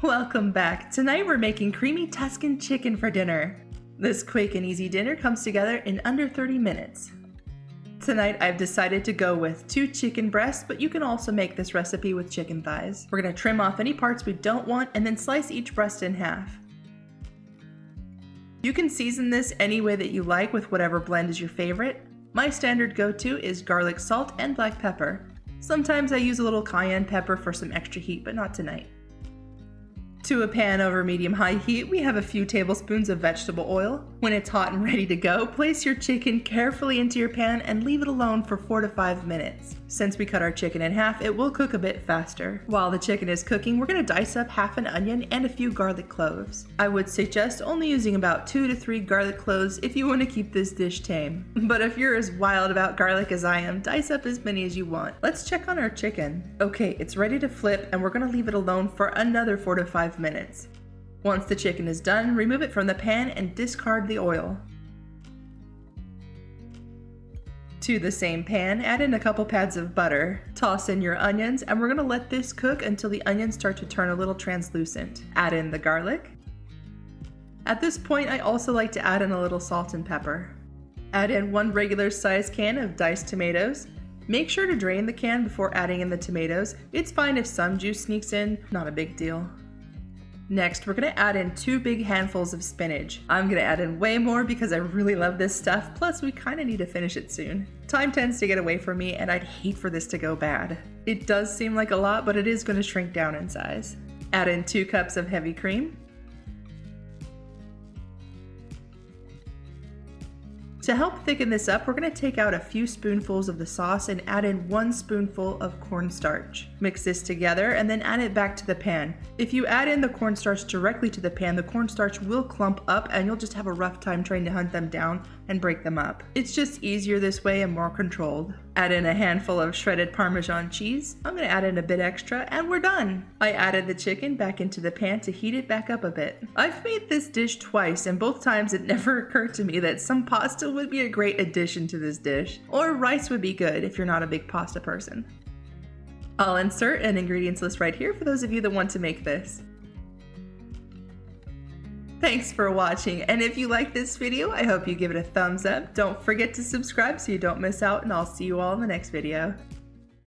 Welcome back. Tonight we're making creamy Tuscan chicken for dinner. This quick and easy dinner comes together in under 30 minutes. Tonight I've decided to go with 2 chicken breasts, but you can also make this recipe with chicken thighs. We're going to trim off any parts we don't want and then slice each breast in half. You can season this any way that you like with whatever blend is your favorite. My standard go-to is garlic salt and black pepper. Sometimes I use a little cayenne pepper for some extra heat, but not tonight. To a pan over medium-high heat, we have a few tablespoons of vegetable oil. When it's hot and ready to go, place your chicken carefully into your pan and leave it alone for 4 to 5 minutes. Since we cut our chicken in half, it will cook a bit faster. While the chicken is cooking, we're going to dice up half an onion and a few garlic cloves. I would suggest only using about 2 to 3 garlic cloves if you want to keep this dish tame. But if you're as wild about garlic as I am, dice up as many as you want. Let's check on our chicken. Okay, it's ready to flip and we're going to leave it alone for another 4 to 5 minutes. Once the chicken is done, remove it from the pan and discard the oil. To the same pan, add in a couple pads of butter. Toss in your onions, and we're going to let this cook until the onions start to turn a little translucent. Add in the garlic. At this point, I also like to add in a little salt and pepper. Add in 1 regular sized can of diced tomatoes. Make sure to drain the can before adding in the tomatoes. It's fine if some juice sneaks in, not a big deal. Next, we're going to add in 2 big handfuls of spinach. I'm going to add in way more because I really love this stuff, plus we kind of need to finish it soon. Time tends to get away from me and I'd hate for this to go bad. It does seem like a lot, but it is going to shrink down in size. Add in 2 cups of heavy cream. To help thicken this up, we're going to take out a few spoonfuls of the sauce and add in 1 spoonful of cornstarch. Mix this together and then add it back to the pan. If you add in the cornstarch directly to the pan, the cornstarch will clump up and you'll just have a rough time trying to hunt them down and break them up. It's just easier this way and more controlled. Add in a handful of shredded parmesan cheese. I'm going to add in a bit extra and we're done. I added the chicken back into the pan to heat it back up a bit. I've made this dish twice and both times it never occurred to me that some pasta would be a great addition to this dish. Or rice would be good if you're not a big pasta person. I'll insert an ingredients list right here for those of you that want to make this. Thanks for watching, and if you like this video, I hope you give it a thumbs up. Don't forget to subscribe so you don't miss out, and I'll see you all in the next video.